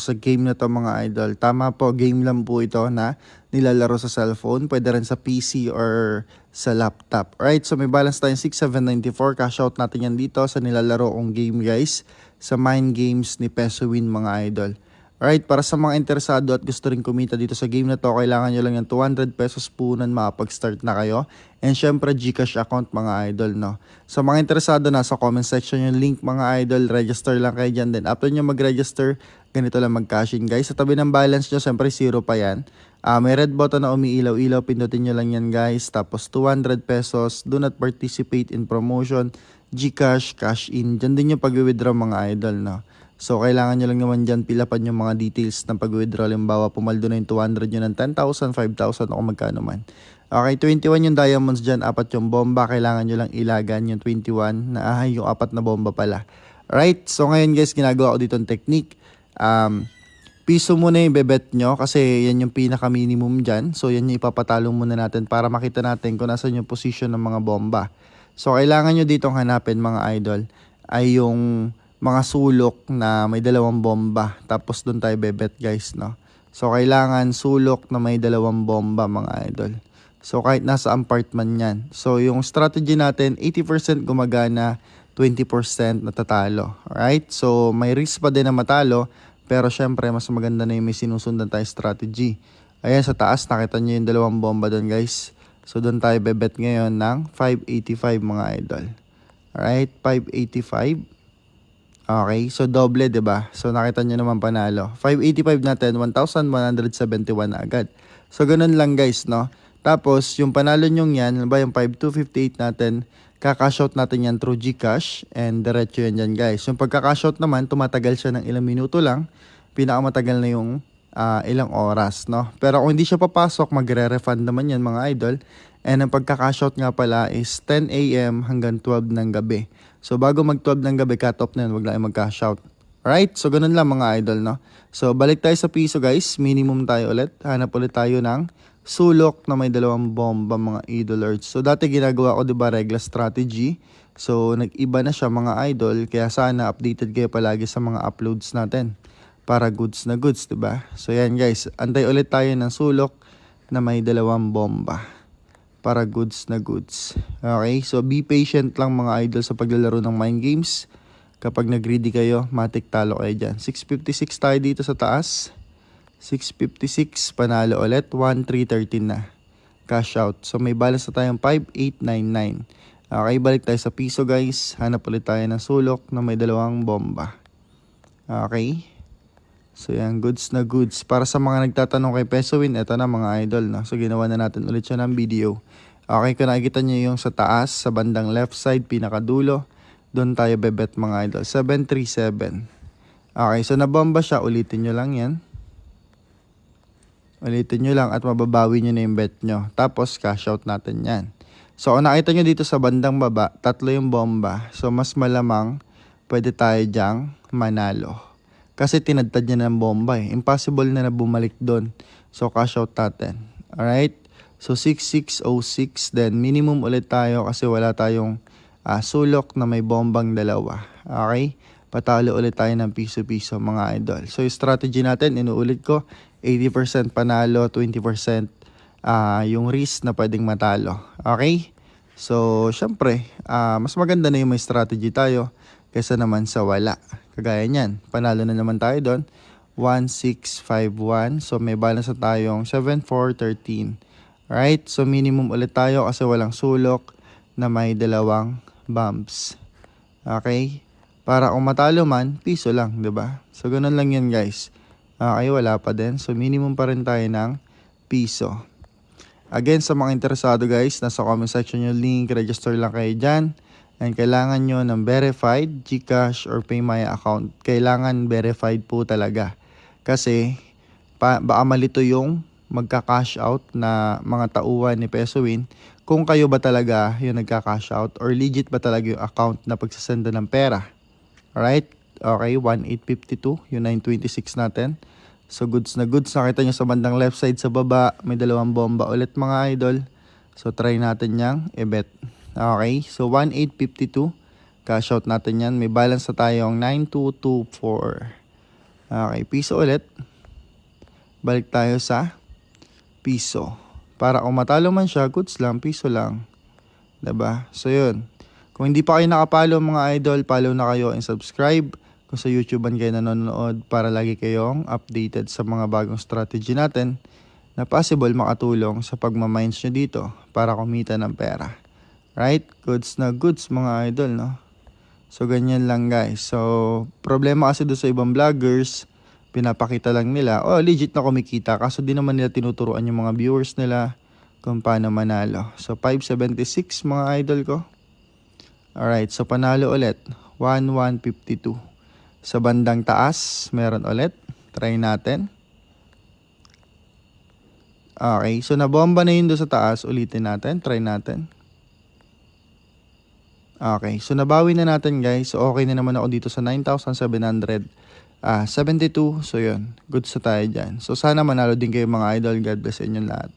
Sa game na to mga idol. Tama po, game lang po ito na nilalaro sa cellphone. Pwede rin sa PC or sa laptop. Alright, so may balance tayong 6,794. Cash out natin yan dito sa nilalaro kong game guys. Sa Mind Games ni Pesowin mga idol. Alright, para sa mga interesado at gusto rin kumita dito sa game na to, kailangan nyo lang yung 200 pesos punan makapag-start na kayo. And syempre Gcash account mga idol, no. Sa mga interesado, nasa comment section yung link mga idol. Register lang kayo dyan. Then after nyo mag-register, ganito lang mag-cash in guys. Sa tabi ng balance nyo, syempre zero pa yan. May red button na umiilaw-ilaw, pindutin nyo lang yan guys. Tapos 200 pesos, do not participate in promotion, Gcash, cash in. Dyan din yung pag-withdraw mga idol, no. So, kailangan nyo lang naman dyan pilapan yung mga details ng pag-withdraw. Limbawa, pumaldo na yung 200 nyo ng 10,000, 5,000 o magkano man. Okay, 21 yung diamonds dyan, 4 yung bomba. Kailangan nyo lang ilagan yung 21 na yung 4 na bomba pala. Alright, so ngayon guys, ginagawa ko dito ang technique. Piso muna yung bebet nyo kasi yan yung pinaka-minimum dyan. So, yan yung ipapatalo muna natin para makita natin kung nasan yung position ng mga bomba. So, kailangan nyo ditong hanapin mga idol ay yung mga sulok na may dalawang bomba. Tapos doon tayo bebet guys, no? So, kailangan sulok na may dalawang bomba mga idol. So, kahit nasa apartment yan. So, yung strategy natin, 80% gumagana, 20% natatalo. Alright? So, may risk pa din na matalo. Pero, syempre, mas maganda na yung may sinusundan tayo strategy. Ayan, sa taas, nakita nyo yung dalawang bomba doon guys. So, doon tayo bebet ngayon ng 585 mga idol. Alright? 585. Okay, so doble, 'di ba? So nakita niyo naman panalo. 585 natin, 1,171 na agad. So ganun lang guys, no? Tapos yung panalo nyong yan, ano ba yung 5,258 natin, kaka-cash out natin yan through GCash and diretso yan dyan guys. Yung pagka-cash out naman, tumatagal siya ng ilang minuto lang. Pinakamatagal na yung ilang oras, no? Pero kung hindi siya papasok, magre-refund naman yan mga idol. And ang pagka-cash out nga pala is 10 AM hanggang 12 ng gabi. So, bago mag-12 ng gabi, cut-off na yun. Huwag lang mag-cash out. Alright? So, ganun lang mga idol, no? So, balik tayo sa piso, guys. Minimum tayo ulit. Hanap ulit tayo ng sulok na may dalawang bomba, mga idolers. So, dati ginagawa ko, diba, regla strategy. So, nag-iba na siya, mga idol. Kaya sana updated kayo palagi sa mga uploads natin. Para goods na goods, diba? So, yan, guys. Antay ulit tayo ng sulok na may dalawang bomba. Para goods na goods. Okay, so be patient lang mga idol sa paglalaro ng mind games. Kapag nag-greedy kayo, matik talo kayo dyan. 656 tayo dito sa taas. 656, panalo ulit. 1,313 na. Cash out. So may balance na tayong 5,899. Okay, balik tayo sa piso guys. Hanap ulit tayo ng sulok na may dalawang bomba. Okay. So yan, goods na goods. Para sa mga nagtatanong kay Pesowin, eto na mga idol. No? So ginawa na natin ulit siya ng video. Okay, kung nakikita nyo yung sa taas, sa bandang left side, pinakadulo, doon tayo bebet mga idol. 737. Okay, so nabomba siya. Ulitin nyo lang yan. Ulitin nyo lang at mababawi nyo na yung bet nyo. Tapos cash out natin yan. So kung nakita nyo dito sa bandang baba, 3 yung bomba. So mas malamang pwede tayo dyang manalo. Kasi tinadtad niya ng bomba eh. Impossible na bumalik doon. So, cash out natin. Alright? So, 6,606. Then, minimum ulit tayo kasi wala tayong sulok na may bombang dalawa. Okay? Patalo ulit tayo ng piso-piso mga idol. So, yung strategy natin, inuulit ko, 80% panalo, 20% yung risk na pwedeng matalo. Okay? So, syempre, mas maganda na yung may strategy tayo kaysa naman sa wala. Kagaya niyan, panalo na naman tayo doon. 1,651. So, may balance na tayong 7,413. Right? So, minimum ulit tayo kasi walang sulok na may dalawang bumps. Okay? Para kung matalo man, piso lang, 'di ba? So, ganun lang yan guys. Okay, wala pa din. So, minimum pa rin tayo ng piso. Again, sa mga interesado guys, nasa comment section yung link. Register lang kayo dyan. And kailangan nyo ng verified GCash or PayMaya account. Kailangan verified po talaga. Kasi baka malito yung magka-cash out na mga tauhan ni Pesowin. Kung kayo ba talaga yung nagka-cash out or legit ba talaga yung account na pagsasenda ng pera. Alright? Okay, 1,852. Yung 926 natin. So goods na goods. Nakita nyo sa bandang left side sa baba. May dalawang bomba ulit mga idol. So try natin yang i-bet. Okay, so 1,852. Cash out natin yan. May balance na tayong 9,224. Okay, piso ulit. Balik tayo sa piso. Para kung matalo man siya, goods lang, piso lang. 'Di ba? So yun. Kung hindi pa kayo nakapalo mga idol, follow na kayo and subscribe. Kung sa YouTube kayo nanonood para lagi kayong updated sa mga bagong strategy natin na possible makatulong sa pagmamines nyo dito para kumita ng pera. Right? Goods na goods mga idol, no? So ganyan lang guys. So problema kasi doon sa ibang vloggers, pinapakita lang nila, oh legit na kumikita. Kaso di naman nila tinuturuan yung mga viewers nila kung paano manalo. So 576 mga idol ko. Alright, so panalo ulit. 1152. Sa bandang taas, meron ulit. Try natin. Okay, so nabomba na yun doon sa taas. Ulitin natin, try natin. Okay, so nabawi na natin guys. So okay na naman ako dito sa 9,772. So yun, good sa tayo dyan. So sana manalo din kayo mga idol. God bless inyo lahat.